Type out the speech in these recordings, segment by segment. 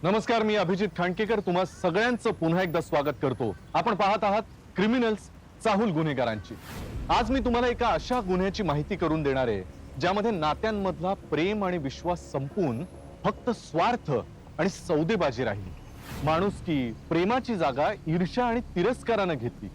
नमस्कार, मी अभिजित खांडकेकर तुम्हा सगळ्यांचं पुन्हा एकदा स्वागत करतो। आपण पाहत आहात क्रिमिनल्स, चाहूल गुन्हेगारांची। आज मी तुम्हाला एका अशा गुन्ह्याची माहिती करून देणार आहे ज्यामध्ये नात्यांमधला प्रेम आणि विश्वास संपून फक्त स्वार्थ आणि सौदेबाजी राहिली। माणुसकी, प्रेमाची जागा ईर्ष्या आणि तिरस्काराने घेतली।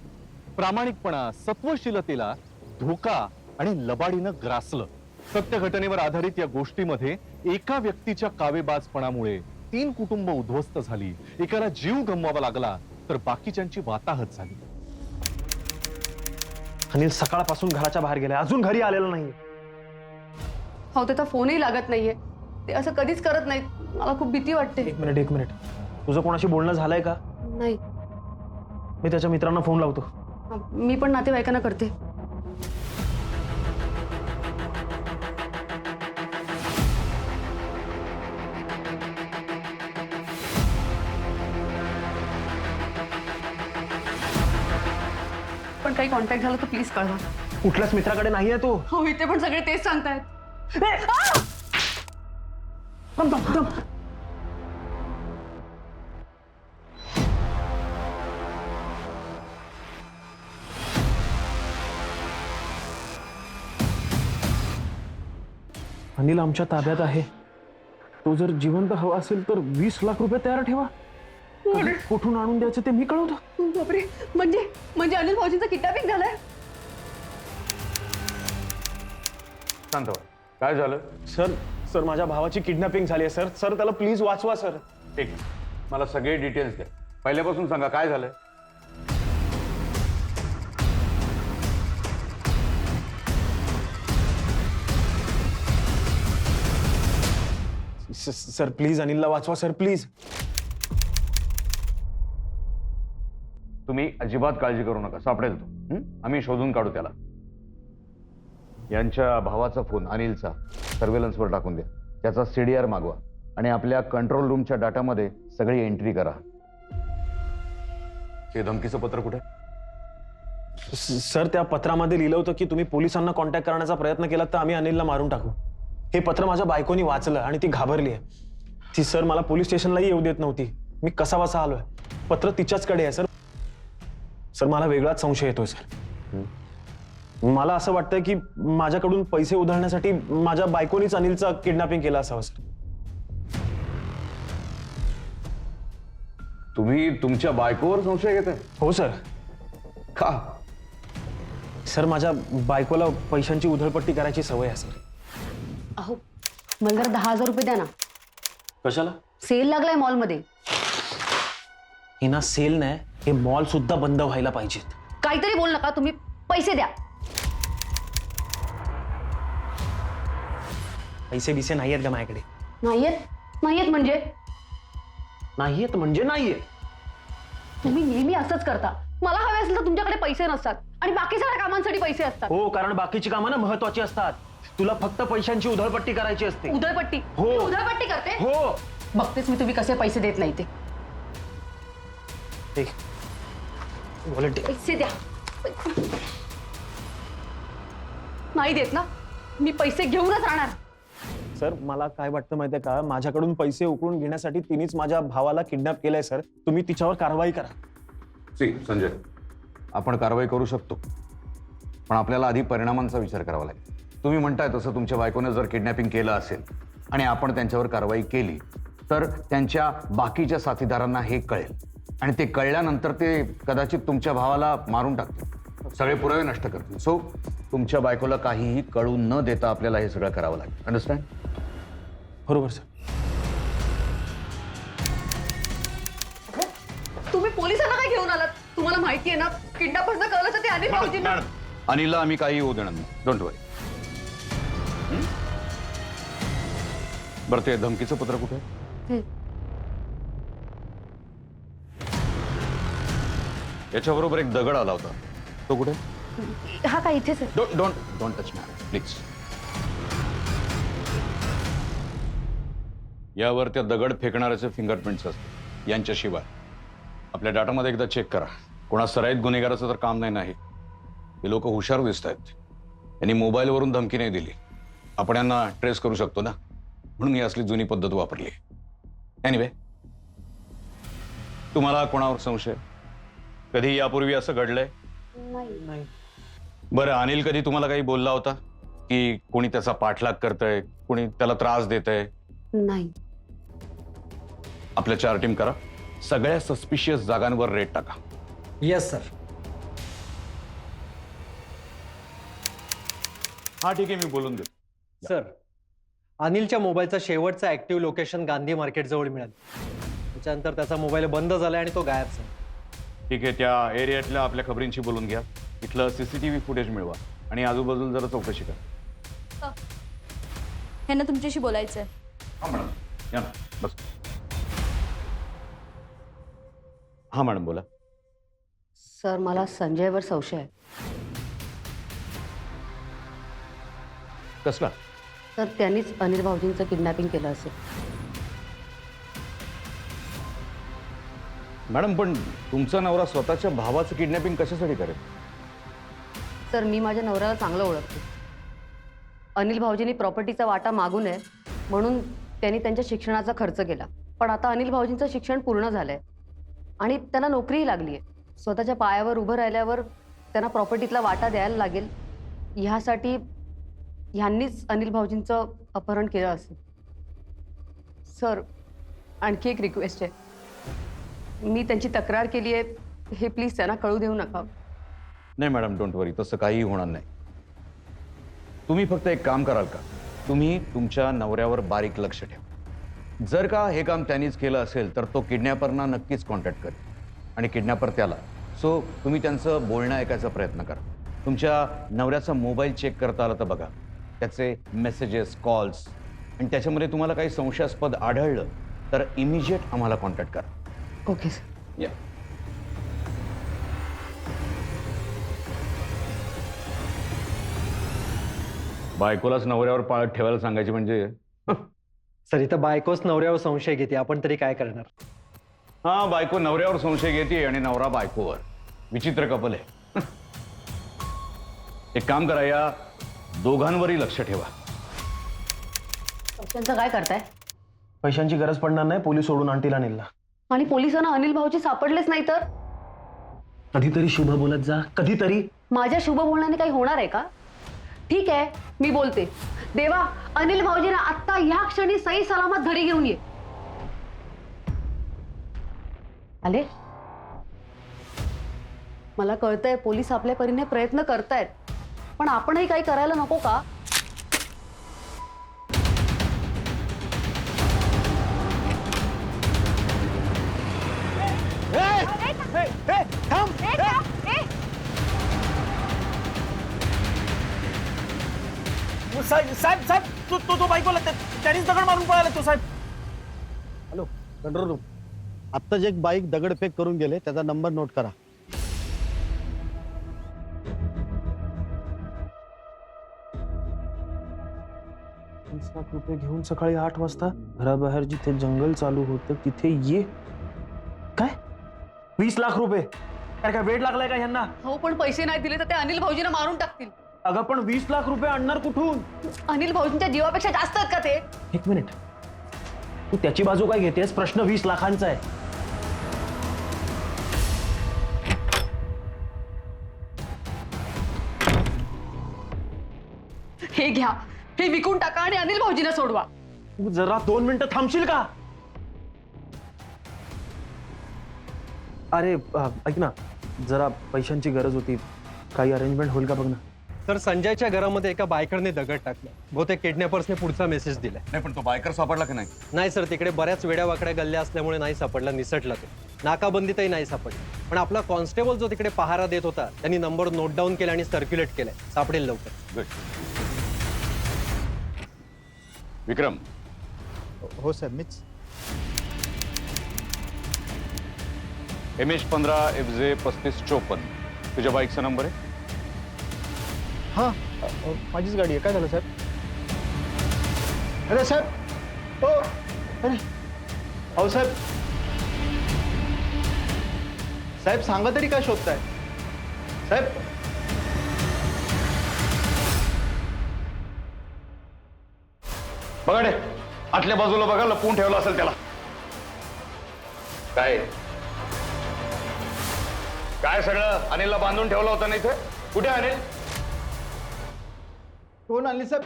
प्रामाणिकपणा, सत्वशीलतेला धोका आणि लबाडीनं ग्रासलं। सत्य घटनेवर आधारित या गोष्टीमध्ये एका व्यक्तीच्या कावेबाजपणामुळे 3 कुटुंब उद्ध्वस्त झाली, एकाला जीव गमवावा लागला तर बाकीच्यांची वाताहत झाली। अनिल सकाळपासून घराच्या बाहेर गेलाय, अजून घरी आलेला नाही। हो, त्याचा फोनही लागत नाहीये। ते असं कधीच करत नाही। मला खूप भीती वाटते। एक मिनिट, तुझं कोणाशी बोलणं झालंय का? नाही। मी त्याच्या मित्रांना फोन लावतो। मी पण नातेवाईकांना करते। पण काही कॉन्टॅक्ट झालं तर प्लीज कळवा। कुठल्याच मित्राकडे नाहीये तो। हो, इथे पण सगळे तेच सांगतायत। अनिल आमच्या ताब्यात आहे। तो जर जिवंत हवा असेल तर 20 लाख रुपये तयार ठेवा। कुठून आणून द्यायचं ते मी कळवतो। बापरे, म्हणजे अनिल भाऊजींचं किडनॅपिंग झालंय? शांत व्हा, काय झालं? सर माझ्या भावाची किडनॅपिंग झाली आहे सर त्याला प्लीज वाचवा सर। ठीक, मला सगळे डिटेल्स द्या। पहिल्यापासून सांगा काय झालंय? सर प्लीज अनिलला वाचवा सर, प्लीज। तुम्ही अजिबात काळजी करू नका, सापडेल तो। आम्ही शोधून काढू त्याला। यांच्या भावाचा फोन अनिलचा सर्वेलन्सवर टाकून द्या, त्याचा सीडीआर मागवा आणि आपल्या कंट्रोल रूमच्या डाटामध्ये सगळी एंट्री करा। हे धमकीचं पत्र कुठे? सर त्या पत्रामध्ये लिहिलं होतं की तुम्ही पोलिसांना कॉन्टॅक्ट करण्याचा प्रयत्न केला तर आम्ही अनिलला मारून टाकू। हे पत्र माझ्या बायकोनी वाचलं आणि ती घाबरली आहे। ती सर मला पोलीस स्टेशनलाही येऊ देत नव्हती। मी कसाबसा आलोय। पत्र तिच्याचकडे आहे सर मला वेगळाच संशय येतोय सर। मला असं वाटतंय की माझ्याकडून पैसे उधळण्यासाठी माझ्या बायकोनीच अनिलचा किडनॅपिंग केला असावं सर। तुम्ही तुमच्या बायकोवर संशय घेताय? हो सर। का? सर माझ्या बायकोला पैशांची उधळपट्टी करायची सवय आहे सर। अहो, मला जरा 10,000 रुपये द्या ना। कशाला? सेल लागलाय मॉलमध्ये। हे ना सेल नाही, हे मॉल सुद्धा बंद व्हायला पाहिजेत। काहीतरी बोल नका, तुम्ही पैसे द्या। पैसे बिसे नाही आहेत का माझ्याकडे? नाहीयेत म्हणजे? नाहीयेत म्हणजे नाहीये। तुम्ही नेहमी असंच करता। मला हवे असेल तर तुमच्याकडे पैसे नसतात आणि बाकी सगळ्या कामांसाठी पैसे असतात। हो, कारण बाकीची कामं ना महत्वाची असतात। तुला फक्त पैशांची उधळपट्टी करायची असते। उधळपट्टी? हो। मी उधळपट्टी करते? हो। बघतेच मी तुम्ही कसे पैसे देत नाही ते। ठीक, व्हॉलेंटियर। पैसे द्या। नाही देत ना, मी पैसे घेऊनच राहणार। सर मला काय वाटतं माहितीये का, माझ्याकडून पैसे उकळून घेण्यासाठी तिनेच माझ्या भावाला किडनॅप केलंय सर। तुम्ही तिच्यावर कारवाई करा। संजय, आपण कारवाई करू शकतो, पण आपल्याला आधी परिणामांचा विचार करावा लागेल। तुम्ही म्हणताय तसं तुमच्या बायकोने जर किडनॅपिंग केलं असेल आणि आपण त्यांच्यावर कारवाई केली तर त्यांच्या बाकीच्या साथीदारांना हे कळेल आणि ते कळल्यानंतर ते कदाचित तुमच्या भावाला मारून टाकतील, सगळे पुरावे नष्ट करतील। सो तुमच्या बायकोला काहीही कळू न देता आपल्याला हे सगळं करावं लागेल। अंडरस्टँड? बरोबर सर। तुम्ही पोलिसांना काय घेऊन आलात? तुम्हाला माहिती आहे ना, किडनॅपर्सना कळलं तर ते अनिल भाऊजींना। अनिलला आम्ही काही होऊ देणार नाही, डोंट वरी। बरं, ते धमकीचं पत्र कुठे? याच्याबरोबर एक दगड आला होता, तो कुठे? हा काय इथेच आहे? Don't touch me please. यावर त्या दगड फेकणाऱ्याचे फिंगरप्रिंट्स असतात, यांच्याशिवाय आपल्या डाटामध्ये एकदा चेक करा। कोणा सराईत गुन्हेगाराचं तर काम नाही। हे लोक हुशार दिसत आहेत। यांनी मोबाईलवरून धमकी नाही दिली, आपण यांना ट्रेस करू शकतो ना, म्हणून ही असली जुनी पद्धत वापरली। एनिवे, तुम्हाला कोणावर संशय? कधी यापूर्वी असं घडलंय? नाही. बरं, अनिल कधी तुम्हाला काही बोलला होता की कोणी त्याचा पाठलाग करतंय, कोणी त्याला त्रास देतंय? नाही. आपल्या 4 टीम करा, सगळ्या सस्पिशियस जागांवर रेड टाका. Yes sir. हा ठीक आहे, मी बोलून देतो. सर, अनिलच्या मोबाईलचा शेवटचा ऍक्टिव्ह लोकेशन गांधी मार्केट जवळ मिळालं. त्याच्यानंतर त्याचा मोबाईल बंद झाला आणि तो गायब झाला. ठीक आहे, त्या एरियातल्या आपल्या खबरींशी बोलून घ्या, इथलं सीसीटीव्ही फुटेज मिळवा आणि आजूबाजूला जरा चौकशी करा. ह्यांना तुमच्याशी बोलायचंय. हा मॅडम, या ना, बस. हा मॅडम, बोला. सर, मला संजयवर संशय आहे. कसला? तर त्यांनीच अनिल भाऊजींचं किडनॅपिंग केलं असेल. मॅडम, पण तुमचा नवरा स्वतःच्या भावाचं किडनॅपिंग कशासाठी करेल? सर, मी माझ्या नवऱ्याला चांगलं ओळखते. अनिल भाऊजींनी प्रॉपर्टीचा वाटा मागू नये म्हणून त्यांनी त्यांच्या शिक्षणाचा खर्च केला. पण आता अनिल भाऊजींचं शिक्षण पूर्ण झालंय आणि त्यांना नोकरीही लागली आहे. स्वतःच्या पायावर उभं राहिल्यावर त्यांना प्रॉपर्टीतला वाटा द्यायला लागेल, ह्यासाठी ह्यांनीच अनिल भाऊजींचं अपहरण केलं असेल. सर, आणखी एक रिक्वेस्ट आहे. मी त्यांची तक्रार केली आहे, हे प्लीज त्यांना कळू देऊ नका. नाही मॅडम, डोंट वरी, तसं काहीही होणार नाही. तुम्ही फक्त एक काम कराल का? तुम्ही तुमच्या नवऱ्यावर बारीक लक्ष ठेवा. जर का हे काम त्यांनीच केलं असेल तर तो किडनॅपरना नक्कीच कॉन्टॅक्ट करेल आणि किडनॅपर त्याला. सो तुम्ही त्यांचं बोलणं ऐकायचा प्रयत्न करा. तुमच्या नवऱ्याचा मोबाईल चेक करता आला तर बघा, त्याचे मेसेजेस, कॉल्स, आणि त्याच्यामध्ये तुम्हाला काही संशयास्पद आढळलं तर इमिजिएट आम्हाला कॉन्टॅक्ट करा. Okay sir. या. बायकोलाच नवऱ्यावर पाळत ठेवायला सांगायची म्हणजे? सर, इथं बायकोच नवऱ्यावर संशय घेते, आपण तरी काय करणार? हा, बायको नवऱ्यावर संशय घेते आणि नवरा बायकोवर. विचित्र कपल आहे. एक काम करा, या दोघांवरही लक्ष ठेवा. पैशांचं काय करताय? पैशांची गरज पडणार नाही, पोलीस सोडून आणतील अनिलला. आणि पोलिसांना अनिल भाऊजी सापडलेच नाही तर? कधीतरी शुभ बोलत जा, कधीतरी. माझ्या शुभ बोलण्याने काही होणार आहे का? ठीक आहे, मी बोलते. देवा, अनिल भाऊजींना आत्ता ह्या क्षणी सही सलामत घरी घेऊन ये. आले? मला कळतंय पोलीस आपल्या परीने प्रयत्न करतायत, पण आपणही काही करायला नको का? साहेब साहेब, तो बायकोला त्यांनीच दगड मारून पळाला तो साहेब. Hello, control room. आत्ताच एक बाईक दगडफेक करून गेले, त्याचा नंबर नोट करा. ₹20,00,000 घेऊन सकाळी 8 वाजता घराबाहेर जिथे जंगल चालू होतं तिथे ये. काय ₹20,00,000? काय वेळ लागलाय का ह्यांना? हो, पण पैसे नाही दिले तर ते अनिल भाऊजींना मारून टाकतील. अगं पण ₹20,00,000 आणणार कुठून? अनिल भाऊजींच्या जीवापेक्षा जास्त आहेत का ते? एक मिनिट, तू त्याची बाजू काय घेतेस? प्रश्न 20,00,000चा आहे. हे घ्या, हे विकून टाका आणि अनिल भाऊजींना सोडवा. तू जरा 2 मिनिटं थांबशील का? अरे ऐक ना, जरा पैशांची गरज होती, काही अरेंजमेंट होईल का बघ ना. तर संजयच्या घरामध्ये एका बायकरने दगड टाकला. बहुतेक किडनॅपर्सने पुढचा मेसेज दिलाय. नाही, पण तो बायकर सापडला की नाही? नाही सर, तिकडे बऱ्याच वेड्या वाकड्या गल्ल्या असल्यामुळे नाही सापडला, निसटला तो. नाकाबंदीतही नाही सापडला. पण आपला कॉन्स्टेबल जो तिकडे पहारा देत होता त्यांनी नंबर नोट डाऊन केला आणि सर्क्युलेट केलाय. सापडेल लवकर. गुड. विक्रम, हो साहेब, मीच. MH15FJ 3554 तुझ्या बाईकचा नंबर आहे? हां, माझीच गाडी आहे. काय झालं साहेब? अरे साहेब, हो, अरे अहो साहेब, साहेब सांगा तरी काय शोधताय साहेब? बघा रे, आतल्या बाजूला बघा, लपवून ठेवलं असेल त्याला. काय काय सगळं अनिलला बांधून ठेवलं होतं ना इथे? कुठे अनिल? कोण आणली साहेब?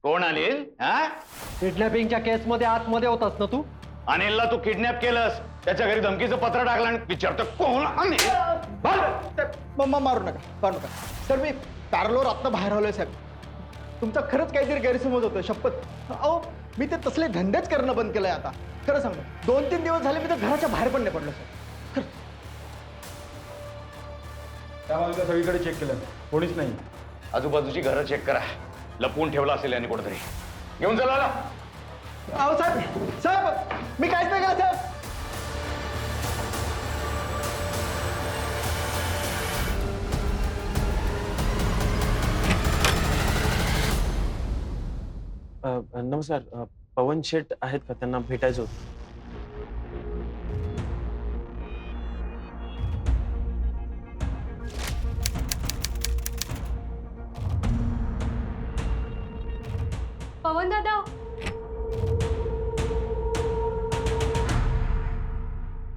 कोण अनिल? हा? किडनॅपिंगच्या केसमध्ये आतमध्ये होतास ना तू? अनिलला तू किडनॅप केलंस, त्याच्या घरी धमकीचं पत्र टाकलं आणि विचारतो कोण अनिल? बोल. मारू नका सर, मी पॅरलोर आत्ता बाहेर आलोय साहेब. तुमचा खरंच काहीतरी गैरसमज होतोय, शपथ. अहो, मी ते तसले धंदेच करणं बंद केलंय आता. खरं सांगतो, 2-3 दिवस झाले मी तर घराच्या बाहेर पण नाही पडलो सर. त्यामुळे सगळीकडे चेक केलं, कोणीच नाही. आजूबाजूची घरं चेक करा, लपवून ठेवलं असेल यांनी कुठेतरी. घेऊन चला ना. अहो साहेब, मी काहीच नाही केलं साहेब. नमस्कार, पवन शेठ आहेत का? त्यांना भेटायचं होतं. पवन दादा,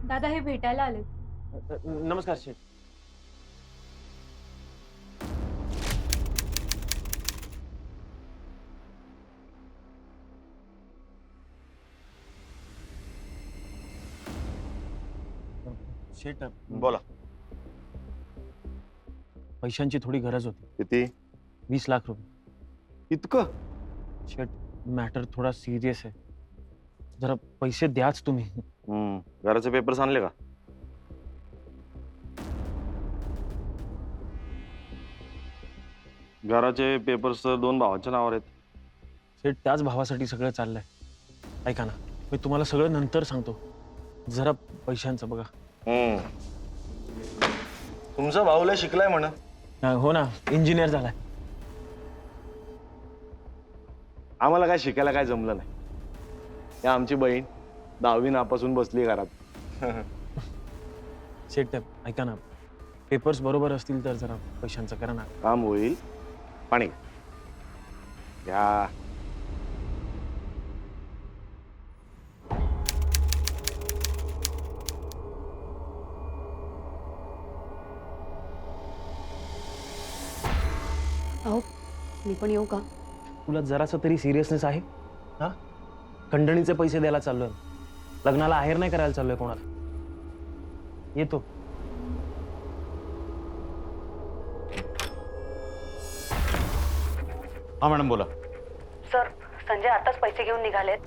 दादा हे भेटायला आले. नमस्कार शेठ. शेठ, बोला. पैशांची थोडी गरज होती. किती? 20 लाख रुपये. इतकं? शेठ, मॅटर थोडा सिरियस आहे, जरा पैसे द्याच तुम्ही. घराचे पेपर्स आणले का? घराचे पेपर्स 2 भावांच्या नावावर आहेत. शेठ, त्याच भावासाठी सगळं चाललंय. ऐका ना, मी तुम्हाला सगळं नंतर सांगतो, जरा पैशांचं बघा. तुमचा भाऊ लय शिकलाय म्हण. हो ना, इंजिनियर झालाय. आम्हाला काय शिकायला काय जमलं नाही. या आमची बहीण 10वी नापासून बसली घरात. शेठ, ऐका ना, पेपर्स बरोबर असतील तर जरा पैशांचं करा ना. काम होईल. पाणी घ्या. अहो, मी पण येऊ का? तुला जरासा तरी सिरियसनेस आहे? हा, खंडणीचे पैसे द्यायला चाललोय, लग्नाला आहेर नाही करायला चाललोय कोणाला. येतो. हा मॅडम, बोला. सर, संजय आताच पैसे घेऊन निघालेत.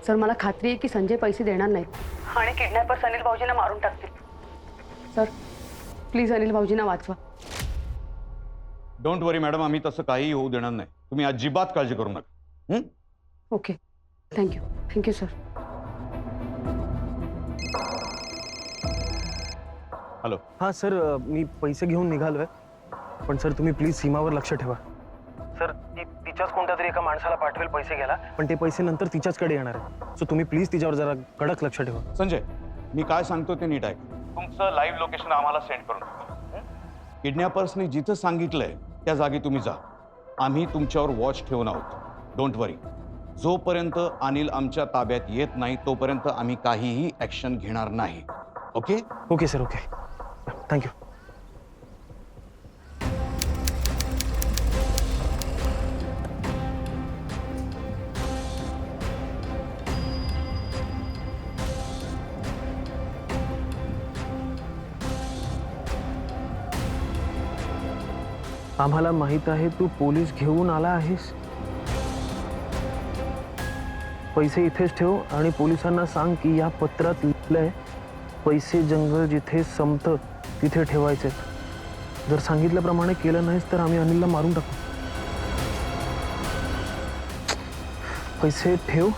सर, मला खात्री आहे की संजय पैसे देणार नाहीत आणि किडनॅपर्स अनिल भाऊजींना मारून टाकतील. सर, प्लीज अनिल भाऊजींना वाचवा. डोंट वरी मॅडम, आम्ही तसं काही होऊ देणार नाही. तुम्ही अजिबात काळजी करू नका. Okay, thank you. Thank you sir. Hello. हा सर, मी पैसे घेऊन निघालोय, पण सर तुम्ही प्लीज सीमावर लक्ष ठेवा. सर, तिच्याच कोणत्या तरी एका माणसाला पाठवेल पैसे घ्यायला, पण ते पैसे नंतर तिच्याचकडे येणार आहे. सो तुम्ही प्लीज तिच्यावर जरा कडक लक्ष ठेवा. संजय, मी काय सांगतो ते नीट ऐक. तुमचं लाईव्ह लोकेशन आम्हाला सेंड करून द्या. किडनॅपर्सनी जिथं सांगितलंय त्या जागी तुम्ही जा. आम्ही तुमच्यावर वॉच ठेवून आहोत. डोंट वरी. जोपर्यंत अनिल आमच्या ताब्यात येत नाही तोपर्यंत आम्ही काहीही ऍक्शन घेणार नाही. Okay? Okay sir, okay. Thank you. आम्हाला माहित आहे तू पोलीस घेऊन आला आहेस. पैसे इथेच ठेव आणि पोलिसांना सांग की या पत्रात लिहिलंय पैसे जंगल जिथे संपतं तिथे ठेवायचे. जर सांगितल्याप्रमाणे केलं नाहीस तर आम्ही अनिलला मारून टाकू. पैसे ठेव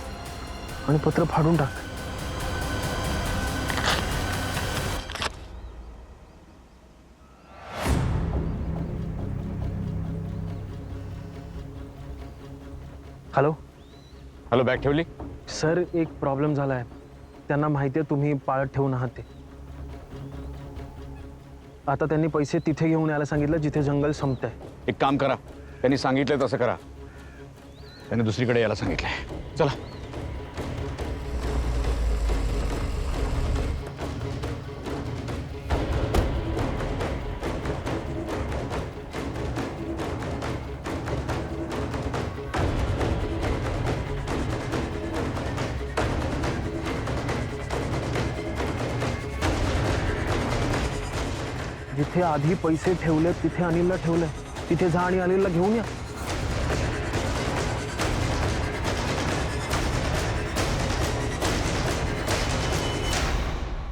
आणि पत्र फाडून टाक. हॅलो. हॅलो, बॅग ठेवली? सर, एक प्रॉब्लेम झाला आहे. त्यांना माहिती आहे तुम्ही पाळत ठेवून आहात ते. आता त्यांनी पैसे तिथे घेऊन यायला सांगितलं जिथे जंगल संपतंय. एक काम करा, त्यांनी सांगितलंय तसं करा. त्यांनी दुसरीकडे यायला सांगितलंय. चला. जिथे आधी पैसे ठेवले तिथे अनिलला ठेवलंय. तिथे जा आणि अनिलला घेऊन या.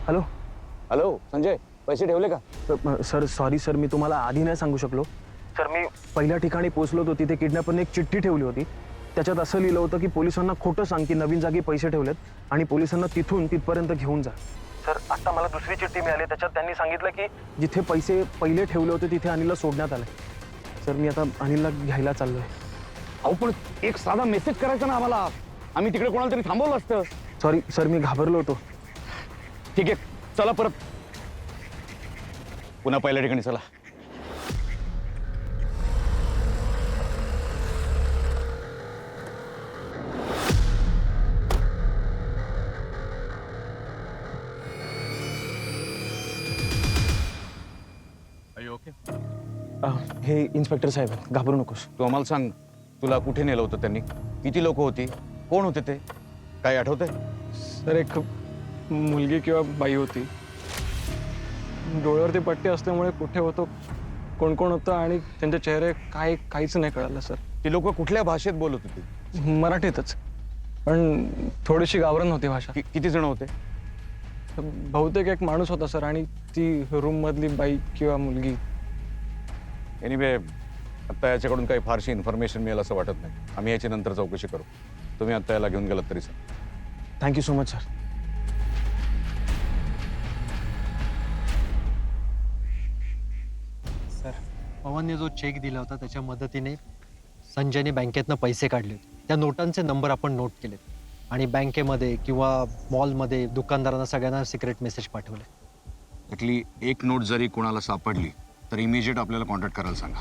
हॅलो हॅलो संजय, पैसे ठेवले का? सर, सॉरी सर, मी तुम्हाला आधी नाही सांगू शकलो. सर, मी पहिल्या ठिकाणी पोहोचलो होतो. तिथे किडनॅपरने एक चिठ्ठी ठेवली होती. त्याच्यात असं लिहिलं होतं की पोलिसांना खोटं सांग की नवीन जागी पैसे ठेवलेत आणि पोलिसांना तिथून तिथपर्यंत घेऊन जा. सर, आता मला दुसरी चिठ्ठी मिळाली. त्याच्यात त्यांनी सांगितलं की जिथे पैसे पहिले ठेवले होते तिथे अनिलला सोडण्यात आले. सर, मी आता अनिलला घ्यायला चाललोय. अहो पण एक साधा मेसेज करायचा ना आम्हाला, आम्ही तिकडे कोणाला तरी थांबवलं असतं. सॉरी सर, मी घाबरलो होतो. ठीक आहे, चला परत पुन्हा पहिल्या ठिकाणी चला. हे इन्स्पेक्टर साहेब आहेत, घाबरू नकोस. तू आम्हाला सांग, तुला कुठे नेलं होतं त्यांनी? किती लोक होती? कोण होते ते? काय आठवतंय? सर, एक मुलगी किंवा बाई होती. डोळ्यावरती पट्टी असल्यामुळे कुठे होतो, कोण कोण होतं आणि त्यांचे चेहरे काहीच नाही कळालं सर. ती लोक कुठल्या भाषेत बोलत होती? मराठीतच, पण थोडीशी गावरान होती भाषा. किती जण होते? बहुतेक एक माणूस होता सर आणि ती रूम मधली बाई किंवा मुलगी. एनिवे, आत्ता याच्याकडून काही फारशी इन्फॉर्मेशन मिळेल असं वाटत नाही. आम्ही याची नंतर चौकशी करू. तुम्ही आत्ता याला घेऊन गेलात तरी sir. Thank you so much sir. Sir, पवनने जो चेक दिला होता त्याच्या मदतीने संजयने बँकेतनं पैसे काढले होते. त्या नोटांचे नंबर आपण नोट केलेत आणि बँकेमध्ये किंवा मॉलमध्ये दुकानदारांना सगळ्यांना सिक्रेट मेसेज पाठवले. त्यातली एक नोट जरी कोणाला सापडली तर इमिजिएट आपल्याला कॉन्टॅक्ट करायला सांगा.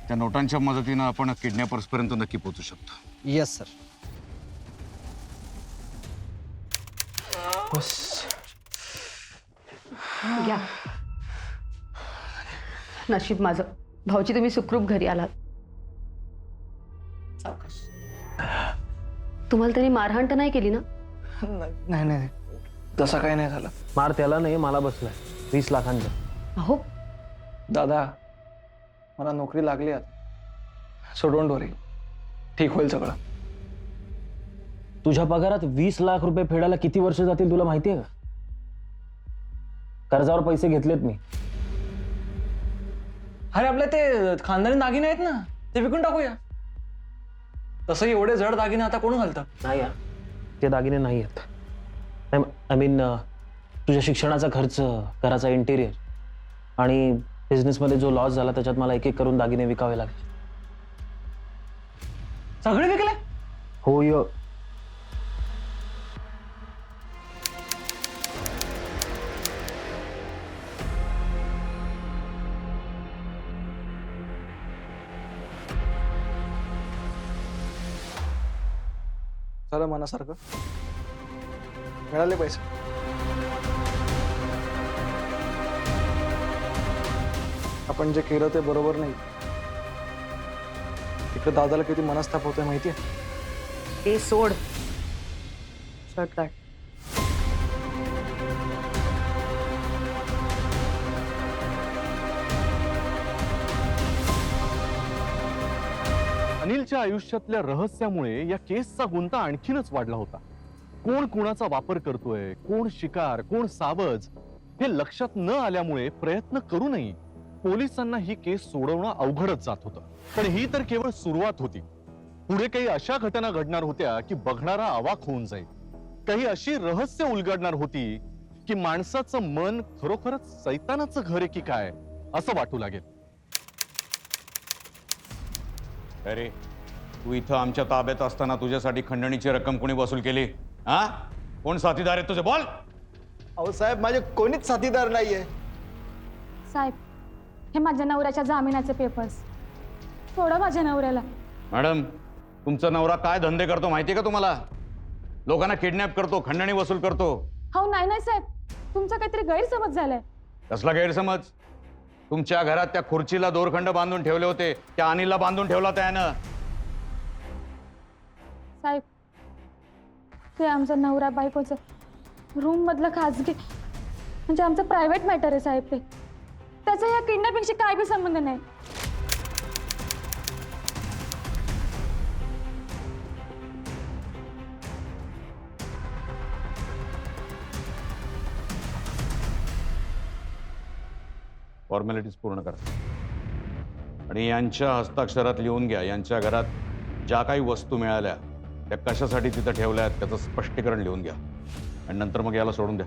त्या नोटांच्या मदतीनं आपण किडनॅपर्सपर्यंत नक्की पोहोचू शकतो. Yes sir. घ्या. नशीब माझं, भाऊजी तुम्ही सुखरूप घरी आलात. सावकाश. तुम्हाला त्यांनी मारहाण तर नाही केली ना? नाही नाही, तसं काही नाही झालं. मार त्याला नाही, मला बसलाय 20 लाखांचा. अहो, दादा, मला नोकरी लागली आता, सो डोंट वरी, ठीक होईल सगळं. तुझ्या पगारात 20 लाख रुपये फेडायला किती वर्ष जातील तुला माहिती आहे का? कर्जावर पैसे घेतलेत मी. अरे आपले ते खानदानी दागिने आहेत ना, ते विकून टाकूया. तसं एवढे जड दागिने आता कोण घालतं? नाही यार, ते दागिने नाही आहेत. आय मीन तुझ्या शिक्षणाचा खर्च, घराचा इंटेरियर आणि बिझनेसमध्ये जो लॉस झाला त्याच्यात मला एक एक करून दागिने विकावे लागले. सगळे विकले? हो य. झालं मनासारखं, मिळाले पैसे. आपण जे केलं ते बरोबर नाही. इकडे दादाला किती मनस्ताप होतोय माहितीये. ते सोड. शर्ट काढ. अनिलच्या आयुष्यातल्या रहस्यामुळे या केसचा गुंता आणखीनच वाढला होता. कोण कोणाचा वापर करतोय, कोण शिकार, कोण सावज, हे लक्षात न आल्यामुळे प्रयत्न करूनही पोलिसांना ही केस सोडवणं अवघडच जात होतं. पण ही तर केवळ सुरुवात होती. पुढे काही अशा घटना घडणार होत्या की बघणारा अवाक होऊन जाईल. काही अशी रहस्य उलगडणार होती की माणसाचं मन खरोखरच सैतानाचं घर आहे की काय असं वाटू लागेल. अरे, तू इथं आमच्या ताब्यात असताना तुझ्यासाठी खंडणीची रक्कम कोणी वसूल केली? हा, कोण साथीदार आहे तुझे? बोल. अहो साहेब, माझे कोणीच साथीदार नाहीये. साहेब, हे माझ्या नवऱ्याच्या जामिनाचे पेपर्स. सोडा माझ्या नवऱ्याला. मॅडम, तुमचा नवरा काय धंदे करतो माहितीये का तुम्हाला? लोकांना किडनॅप करतो, खंडणी वसूल करतो. हो नाही साहेब, तुमचा काहीतरी गैरसमज झालाय. कसला गैरसमज? तुमच्या घरात त्या खुर्चीला दोरखंड बांधून ठेवले होते, त्या अनिलला बांधून ठेवला त्यानं. साहेब, ते आमचा नवरा बायकोचं रूम मधलं खाजगी, म्हणजे आमचं प्रायव्हेट मॅटर आहे साहेब. ते त्याचा या किडनॅपिंगशी काय बी संबंध नाही. फॉर्मॅलिटीज पूर्ण करा आणि यांच्या हस्ताक्षरात लिहून घ्या यांच्या घरात ज्या काही वस्तू मिळाल्या त्या कशासाठी तिथं ठेवल्या आहेत त्याचं स्पष्टीकरण लिहून घ्या आणि नंतर मग याला सोडून द्या.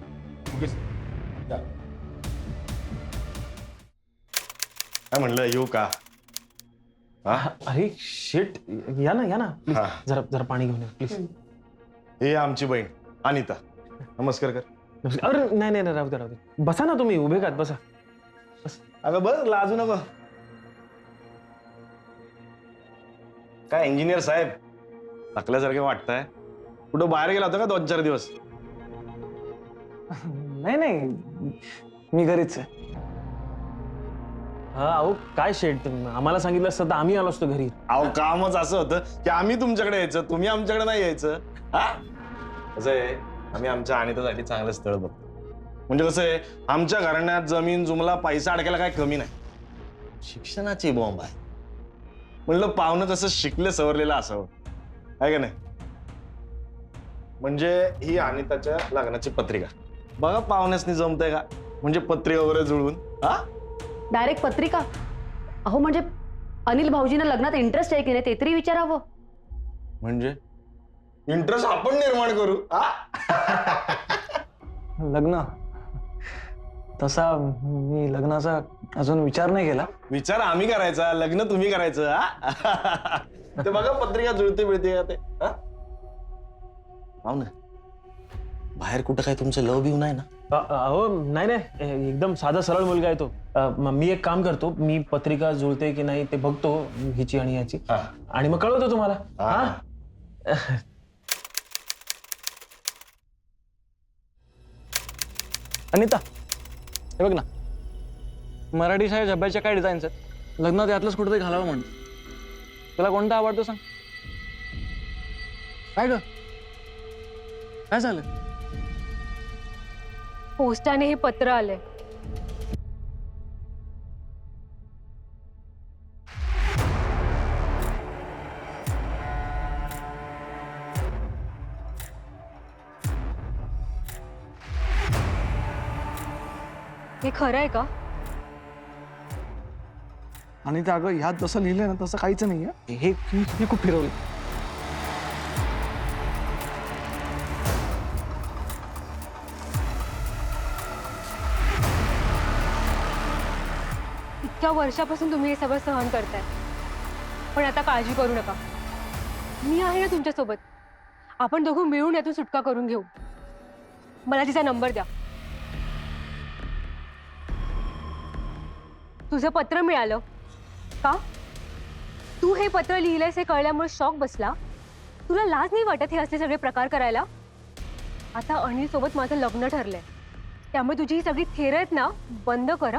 काय म्हणलं येऊ का? अरे शेट, या ना प्लीज. हा. जरा पाणी घेऊन या प्लीज. हे आमची बहीण अनिता. नमस्कार कर. अरे नाही राहू दे. बसा ना तुम्ही, उभे का बसा. अगं बस लाजू नको. काय इंजिनियर साहेब थकल्यासारखे वाटतंय? कुठं बाहेर गेला होता का 2-4 दिवस? नाही मी घरीच आहे. हा अहो काय शेट, आम्हाला सांगितलं असतं तर आम्ही आलो असतो घरी. अहो कामच असं होतं की आम्ही तुमच्याकडे यायचं, तुम्ही आमच्याकडे नाही यायचं. हा कसं आहे, आम्ही आमच्या अनितासाठी चांगलं स्थळ बघतो. म्हणजे कसं आहे, आमच्या घराण्यात जमीन जुमला पैसा अडकायला काय कमी नाही. शिक्षणाची बॉम्ब आहे. म्हणलं पाहुणं कसं शिकले सवरलेलं असावं, आहे का नाही? म्हणजे ही अनिताच्या लग्नाची पत्रिका बघा, पाहुण्यासनी जमतंय का? म्हणजे पत्रिका वगैरे जुळवून. हा डायरेक्ट पत्रिका? अहो म्हणजे अनिल भाऊजींना लग्नात इंटरेस्ट आहे की नाही ते तरी विचारावं. म्हणजे इंटरेस्ट आपण निर्माण करू. लग्न तसा मी लग्नाचा अजून विचार नाही केला. विचार आम्ही करायचा, लग्न तुम्ही करायचं. हा ते बघा पत्रिका जुळते मिळते का ते. पाहू ना बाहेर कुठं काय तुमचं लव बिव नाही ना? अहो नाही एकदम साधा सरळ मुलगा आहे तो. मी एक काम करतो, मी पत्रिका जुळते की नाही ते बघतो हिची आणि याची, आणि मग कळवतो तुम्हाला. हा अनिता हे बघ ना, मराठी शाळेत झब्याच्या काय डिझाईन्स आहेत, लग्नात यातलंच कुठेतरी घालावं म्हणतो. तुला कोणता आवडतो सांग? काय ग काय झालं? पोस्टाने हे पत्र आलंय. हे खरं आहे का? आणि ते अगं ह्यात जसं लिहिलंय ना तसं काहीच नाहीये. हे खूप फिरवलं. इतक्या वर्षापासून तुम्ही हे सगळं सहन करताय, पण आता काळजी करू नका. मी आहे ना तुमच्यासोबत. आपण दोघं मिळून यातून सुटका करून घेऊ. मला तिचा नंबर द्या. तुझं पत्र मिळालं का? तू हे पत्र लिहिलंयस हे कळल्यामुळे शॉक बसला. तुला लाज नाही वाटत हे असले सगळे प्रकार करायला? आता अनिल सोबत माझं लग्न ठरलंय, त्यामुळे तुझी ही सगळी थेर आहेत ना बंद कर,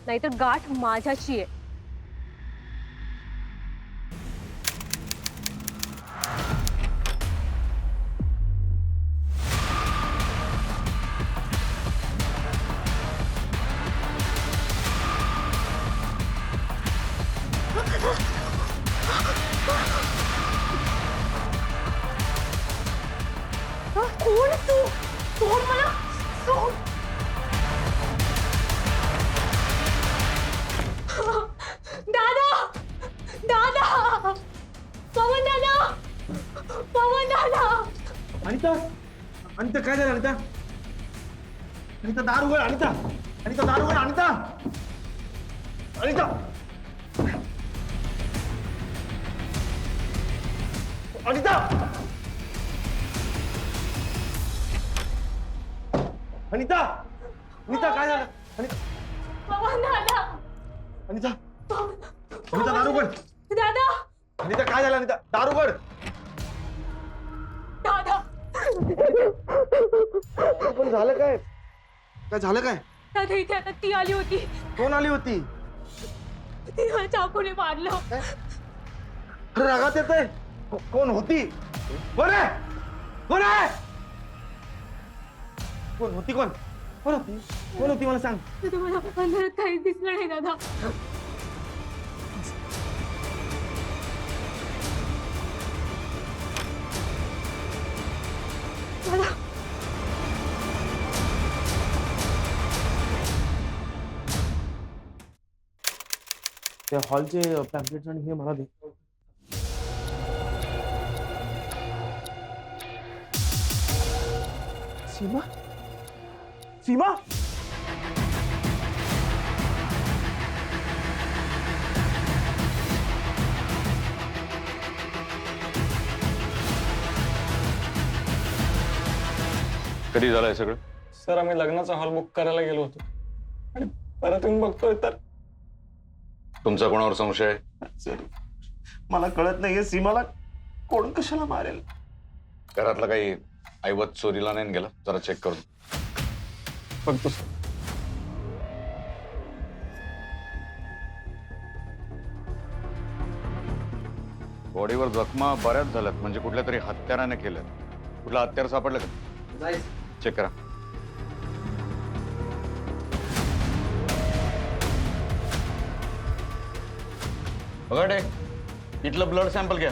नाहीतर गाठ माझ्याशी आहे. कोण तू? सोड मला, सोड. दादा, दादा, पवन दादा, पवन दादा. अनिता अनिता काय झालं? अनिता अनिता दार उघड. अनिता अनिता दार उघड. अनिता अनिता अनिता अनिता अनिता काय झालं? अनिता पवन दादा, अनिता अनिता दार उघड. दादा, अनिता काय झालं? अनिता दार उघड. दादा. पण झालं काय? काय झालं काय? दादा इथे आता ती आली होती. कोण आली होती? तिने मला चाकूने मारलं. अरे रागात येतंय. कोण होती? कोण आहे? कोण आहे? कोण होती? कोण? कोण होती मला सांग. तुम्हाला अंधारात काहीच दिसलं नाही दादा. दादा त्या हॉलचे पॅम्पलेट्स आणि हे मला दे. सीमा सीमा कधी झालंय सगळं? सर आम्ही लग्नाचा हॉल बुक करायला गेलो होतो आणि परत येऊन बघतोय तर तुमचा कोणावर संशय आहे? सर मला कळत नाहीये सीमाला कोण कशाला मारेल. घरातला काही ऐवत चोरीला नाही गेला? जरा चेक करून. बघतो सर. बॉडीवर जखमा बऱ्याच झाल्यात, म्हणजे कुठल्या तरी हत्याराने केल्यात. कुठला हत्यार सापडलं का? चेक करा. बघा इथलं ब्लड सॅम्पल घ्या.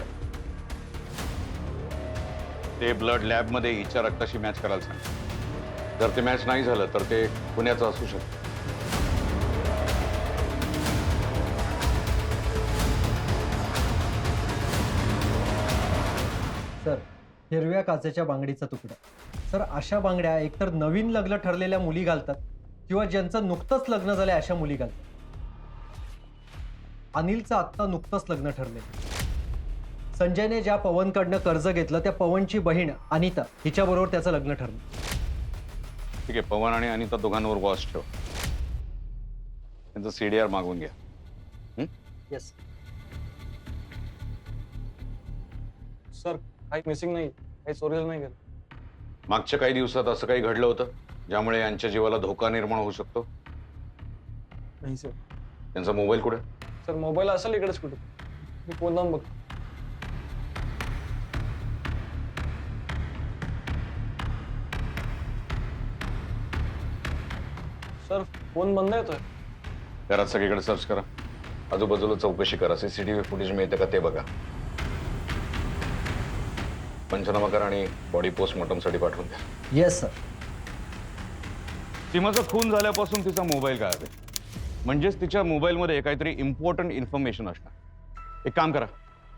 ते ब्लड लॅब मध्ये हिच्या रक्ताशी मॅच करायला सांग. जर ते मॅच नाही झालं तर ते पुण्याचं असू शकतं. सर, हिरव्या काचेच्या बांगडीचा तुकडा. सर, अशा बांगड्या एकतर नवीन लग्न ठरलेल्या मुली घालतात किंवा ज्यांचं नुकतंच लग्न झालंय अशा मुली घालतात. अनिलचं आत्ता नुकतंच लग्न ठरले. संजयने ज्या पवनकडनं कर्ज घेतलं त्या पवनची बहीण अनिता हिच्याबरोबर त्याचं लग्न ठरलं. ठीक आहे, पवन आणि अनिता दोघांवर वॉच ठेव. त्यांचं सीडीआर मागून घ्या. येस. सर काही मिसिंग नाही, काही चोरीला नाही गेलं. मागच्या काही दिवसात असं काही घडलं होतं ज्यामुळे यांच्या जीवाला धोका निर्माण होऊ शकतो? नाही सर. त्यांचा मोबाईल कुठे? सर मोबाईल असेल इकडेच कुठे. मी फोन लावून बघतो. सर फोन बंद येतोय. घरात सगळीकडे सर्च करा. आजूबाजूला चौकशी करा. सीसीटीव्ही फुटेज मिळते का ते बघा. पंचनामा करा आणि बॉडी पोस्टमॉर्टमसाठी पाठवून द्या. Yes sir. सीमाचा खून झाल्यापासून तिचा मोबाईल काय आहे, म्हणजेच तिच्या मोबाईलमध्ये काहीतरी इम्पॉर्टंट इन्फॉर्मेशन असणार. एक काम करा,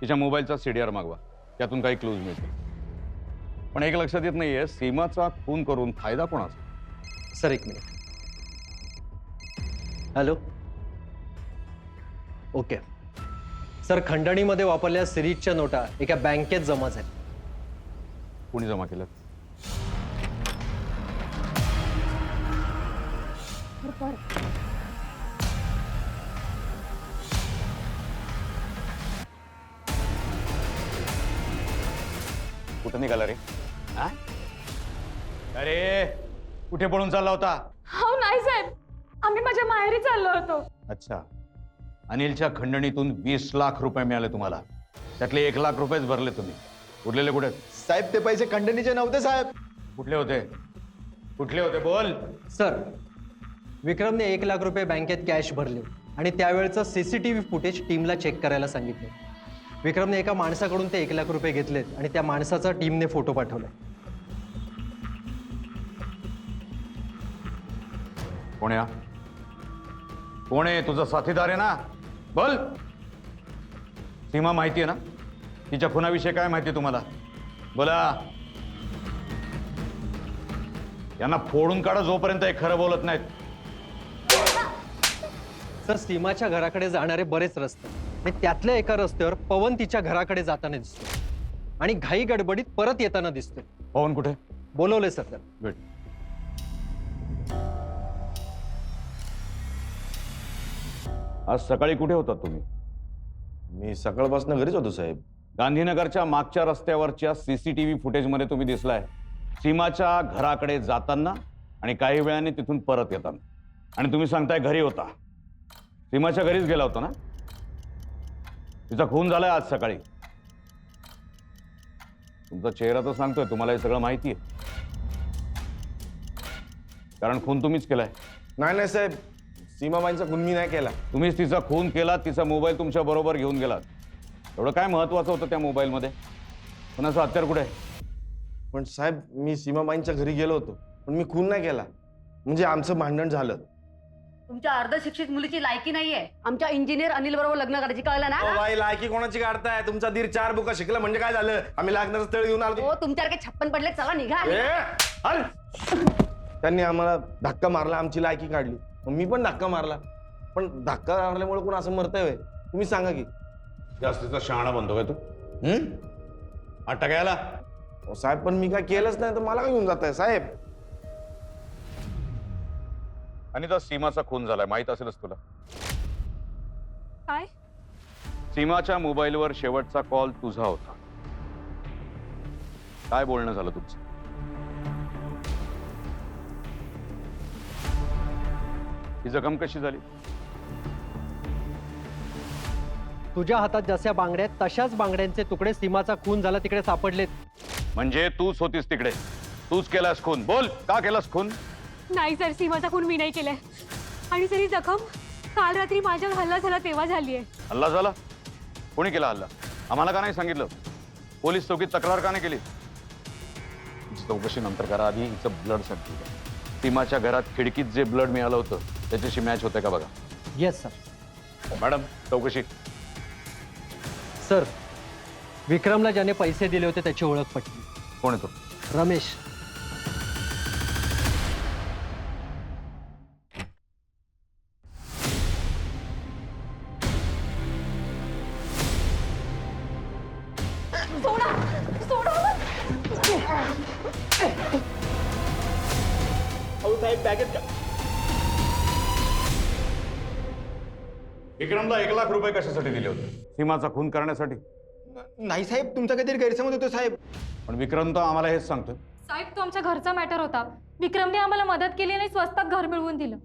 तिच्या मोबाईलचा सीडीआर मागवा. त्यातून काही क्लूज मिळतील. पण एक लक्षात येत नाहीये, सीमाचा खून करून फायदा कोणाचा? सर एक मिनिट. हॅलो. ओके सर, खंडणीमध्ये वापरलेल्या सिरीजच्या नोटा एका बँकेत जमा झाल्या. कोणी जमा केलं? कुठं निघाला रे? हा? अरे कुठे पळून चालला होता? हो नाही साहेब, आम्ही माझ्या माहेरी चाललो होतो. अच्छा, अनिलच्या खंडणीतून 20 लाख रुपये मिळाले तुम्हाला. त्यातले 1 लाख रुपयेच भरले तुम्ही. उरलेले कुठे? साहेब ते पैसे खंडणीचे नव्हते साहेब. कुठले होते? कुठले होते बोल. सर, विक्रमने 1 लाख रुपये बँकेत कॅश भरले आणि त्यावेळचं सीसीटीव्ही फुटेज टीमला चेक करायला सांगितले. विक्रमने एका माणसाकडून ते 1 लाख रुपये घेतलेत आणि त्या माणसाचा टीमने फोटो पाठवलाय. कोण आहे? कोण आहे? तुझा साथीदार आहे ना? बोल. सीमा माहिती आहे ना? तिच्या खुनाविषयी काय माहिती आहे तुम्हाला? बोला. यांना फोडून काढा जोपर्यंत हे खरं बोलत नाहीत. सर, सीमाच्या घराकडे जाणारे बरेच रस्ते आणि त्यातल्या एका रस्त्यावर पवन तिच्या घराकडे जाताना दिसतो आणि घाई गडबडीत परत येताना दिसतो. पवन कुठे? बोलवले सर त्याला. गुड. आज सकाळी कुठे होतात तुम्ही? मी सकाळपासून घरीच होतो साहेब. गांधीनगरच्या मागच्या रस्त्यावरच्या सीसीटीव्ही फुटेजमध्ये तुम्ही दिसलाय सीमाच्या घराकडे जाताना आणि काही वेळाने तिथून परत येताना. आणि तुम्ही सांगताय घरी होता. सीमाच्या घरीच गेला होता ना? तिचा खून झालाय आज सकाळी. तुमचा चेहरा तर सांगतोय तुम्हाला हे सगळं माहिती आहे. कारण खून तुम्हीच केलाय. नाही नाही साहेब, सीमाबाईंचा खून मी नाही केला. तुम्हीच तिचा खून केलात, तिचा मोबाईल तुमच्या बरोबर घेऊन गेलात. एवढं काय महत्वाचं होतं त्या मोबाईलमध्ये? कोणाचं हत्यार कुठे आहे? पण साहेब, मी सीमाबाईंच्या घरी गेलो होतो, पण मी खून नाही केला. म्हणजे आमचं भांडण झालं. तुमच्या अर्धशिक्षित मुलीची लायकी नाहीये आमच्या इंजिनियर अनिल बरोबर लग्न करायची, कळलं ना? ओ बाई, लायकी कोणाची काढताय? तुमचा दीर 4 बुका शिकला म्हणजे काय झालं? आम्ही लग्नाचं स्थळ घेऊन आलो. हो, तुमच्यावर काही 56 पडले, चला निघा. हल! त्यांनी आम्हाला धक्का मारला, आमची लायकी काढली. मग मी पण धक्का मारला, पण धक्का मारल्यामुळे कोण असं मरतंय होय? तुम्ही सांगा की. जास्तीचा शहाणा बनतो काय तू? आठ टाकायला ओ साहेब, पण मी काय केलंच नाही तर मला काय घेऊन जाताय साहेब? आणि त्या सीमाचा खून झालाय, माहित असेलच तुला. काय? सीमाच्या मोबाईलवर शेवटचा कॉल तुझा होता. काय बोलणं झालं तुमचं? ही जखम कशी झाली? तुझ्या हातात जशा बांगड्या आहेत, तशाच बांगड्यांचे तुकडे सीमाचा खून झाला तिकडे सापडलेत. म्हणजे तूच होतीस तिकडे, तूच केलास खून. बोल, का केलास खून? नाही सर, सीमाचा खून मी नाही केलाय. आणि सर, ही जखम काल रात्री माझ्यावर हल्ला झाला तेव्हा झाली आहे. हल्ला झाला? कोणी केला हल्ला? आम्हाला का नाही सांगितलं? पोलीस चौकीत तक्रार का नाही केली? हिची चौकशी नंतर करा, आधी हिचं ब्लड साठी. सीमाच्या घरात खिडकीत जे ब्लड मिळालं होतं त्याच्याशी मॅच होते का बघा. Yes sir. मॅडम, चौकशी. सर, विक्रमला ज्याने पैसे दिले होते त्याची ओळख पटली. कोण येतो? रमेश. अहो साहेब, बॅगेत का? विक्रमला 1 लाख रुपये कशासाठी दिले होते? सीमाचा खून करण्यासाठी. नाही साहेब, तुमचा काहीतरी गैरसमज होतो साहेब. पण विक्रम तर आम्हाला हेच सांगतो. साहेब, तो आमच्या घरचा मॅटर होता. विक्रमने आम्हाला मदत केली आणि स्वस्तात घर मिळवून दिलं.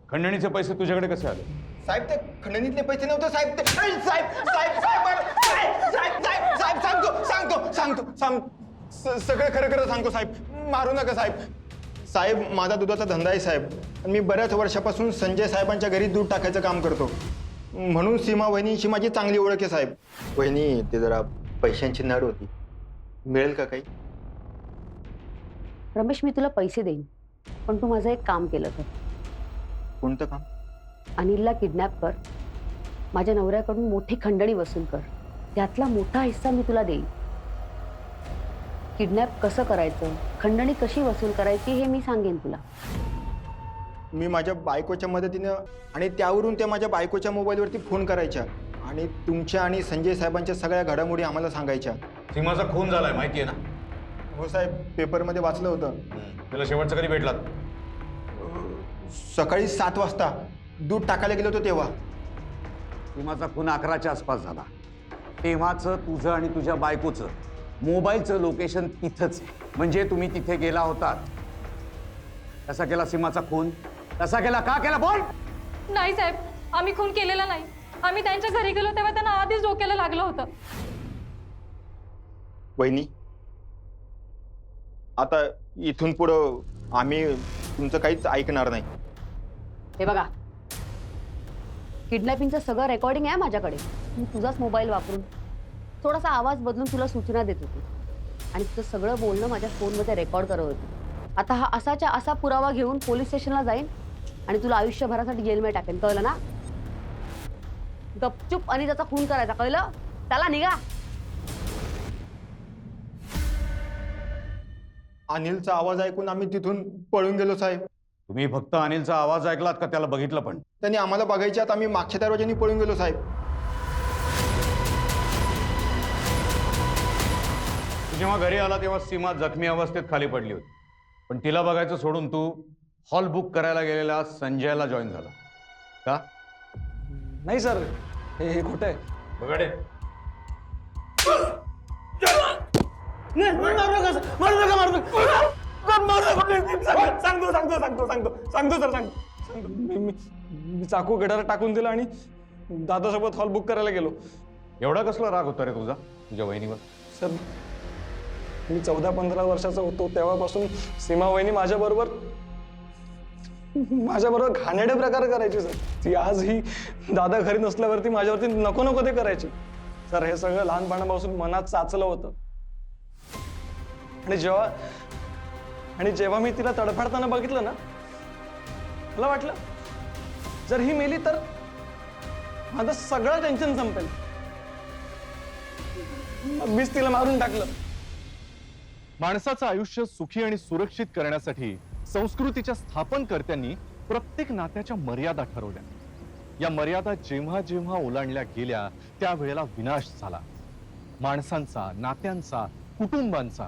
खंडणीचे पैसे तुझ्याकडे कसे आले? साहेब, ते खंडणीतले पैसे नव्हते साहेब. ते साहेब साहेब साहेब साहेब साहेब साहेब सांगतो सांगतो सांगतो सांग सगळं खरं खरं सांगतो साहेब. मारू नका साहेब. साहेब, माझा दुधाचा धंदा आहे साहेब. आणि मी बऱ्याच वर्षापासून संजय साहेबांच्या घरी दूध टाकायचं काम करतो. म्हणून सीमा वहिनींची माझी चांगली ओळख आहे साहेब. वहिनी, ते जरा पैशांची नड होती. मिळेल का काही? रमेश, मी तुला पैसे देईन, पण तू माझं एक काम केलं तर. कोणतं काम? अनिलला किडनॅप कर, माझ्या नवऱ्याकडून मोठी खंडणी वसूल कर. त्यातला मोठा हिस्सा मी तुला देईन. किडनॅप कसं करायचं, खंडणी कशी वसूल करायची हे मी सांगेन तुला. मी माझ्या बायकोच्या मदतीनं आणि त्यावरून त्या माझ्या बायकोच्या मोबाईलवरती फोन करायच्या आणि तुमच्या आणि संजय साहेबांच्या सगळ्या घडामोडी आम्हाला सांगायच्या. सीमाचा खून झालाय, माहितीये ना? हो साहेब, पेपरमध्ये वाचलं होतं. तुला शेवटचं कधी भेटलात? सकाळी 7 वाजता दूध टाकायला गेलो होतो तेव्हा. सीमाचा खून 11च्या आसपास झाला. तेव्हाचं तुझं आणि तुझ्या बायकोचं मोबाईलचं लोकेशन तिथंच आहे. म्हणजे तुम्ही तिथे गेला होतात. कसा केला सीमाचा खून? कसा केला? का केला? बोल. नाही साहेब, आम्ही खून केलेला नाही. आम्ही त्यांच्या घरी गेलो तेव्हा त्यांना आधीच डोक्याला लागलं होतं. वहिनी, आता इथून पुढं आम्ही तुमचं काहीच ऐकणार नाही. हे बघा, किडनॅपिंगचं सगळं रेकॉर्डिंग आहे माझ्याकडे. मी तुझाच मोबाईल वापरून थोडासा आवाज बदलून तुला सूचना देत होती आणि तुझं सगळं बोलणं माझ्या फोनमध्ये रेकॉर्ड करत होती. आता हा असाच्या असा पुरावा घेऊन पोलीस स्टेशनला जाईन आणि तुला आयुष्यभरासाठी जेलमध्ये टाकेन, कळलं ना? गपचूप आणि त्याचा खून करायचा, कळलं? चला निघा. अनिलचा आवाज ऐकून आम्ही तिथून पळून गेलो साहेब. तुम्ही फक्त अनिलचा आवाज ऐकलात का त्याला बघितलं पण? त्यांनी आम्हाला बघायच्यात आम्ही मागच्या दरवाज्यानी पळून गेलो साहेब. तू जेव्हा घरी आला तेव्हा सीमा जखमी अवस्थेत खाली पडली होती. पण तिला बघायचं सोडून तू हॉल बुक करायला गेलेला संजयला जॉईन झाला का? नाही सर, हे खोटं आहे. बघडे, मी चाकू गटारात टाकून दिला आणि दादासोबत हॉल बुक करायला गेलो. एवढा कसला राग होता रे तुझा तुझ्या वहिनीवर? सर, मी 14-15 वर्षाचा होतो तेव्हापासून सीमा वहिनी माझ्याबरोबर माझ्याबरोबर घाणेरडे प्रकार करायची सर. ती आजही दादा घरी नसल्यावरती माझ्यावरती नको नको ते करायची. सर हे सगळं लहानपणापासून मनात साचलं होतं. आणि जेव्हा मी तिला तडफडताना बघितलं ना, मला वाटलं जर ही मेली तर माझं सगळं टेन्शन संपेल. मग मीच तिला मारून टाकलं. माणसाचं आयुष्य सुखी आणि सुरक्षित करण्यासाठी संस्कृतीच्या स्थापनकर्त्यांनी प्रत्येक नात्याच्या मर्यादा ठरवल्या. या मर्यादा जेव्हा जेव्हा ओलांडल्या गेल्या त्यावेळेला विनाश झाला. माणसांचा, नात्यांचा, कुटुंबांचा.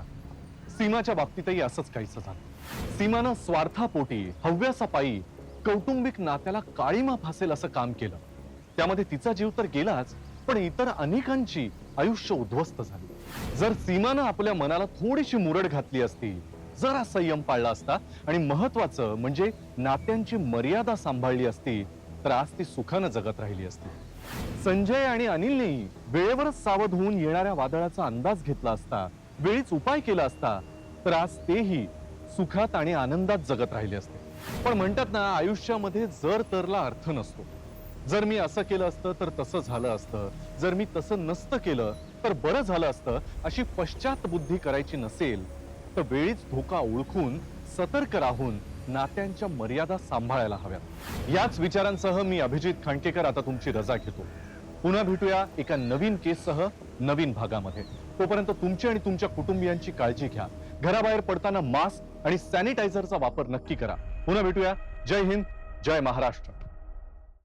सीमाच्या बाबतीतही असंच काहीसं झालं. सीमानं स्वार्थापोटी, हव्यासापायी कौटुंबिक नात्याला काळीमा फासेल असं काम केलं. त्यामध्ये तिचा जीव तर गेलाच, पण इतर अनेकांची आयुष्य उद्ध्वस्त झाली. जर सीमानं आपल्या मनाला थोडीशी मुरड घातली असती, जरा संयम पाळला असता आणि महत्वाचं म्हणजे नात्यांची मर्यादा सांभाळली असती, तर आज ती सुखानं जगत राहिली असती. संजय आणि अनिलनेही वेळेवरच सावध होऊन येणाऱ्या वादळाचा अंदाज घेतला असता, वेळीच उपाय केला असता, तर आज तेही सुखात आणि आनंदात जगत राहिले असते. पण म्हणतात ना, आयुष्यामध्ये जर तरला अर्थ नसतो. जर मी असं केलं असतं तर तसं झालं असतं, जर मी तसं नसतं केलं तर बरं झालं असतं, अशी पश्चात बुद्धी करायची नसेल तर वेळीच धोका ओळखून सतर्क राहून नात्यांच्या मर्यादा सांभाळायला हव्यात. याच विचारांसह मी अभिजित खांडकेकर आता तुमची रजा घेतो. पुन्हा भेटूया एका नवीन केससह नवीन भागामध्ये. तोपर्यंत तुमची आणि तुमच्या कुटुंबियांची काळजी घ्या. घराबाहेर पडताना मास्क आणि सॅनिटायझरचा वापर नक्की करा. पुन्हा भेटूया. जय हिंद, जय महाराष्ट्र.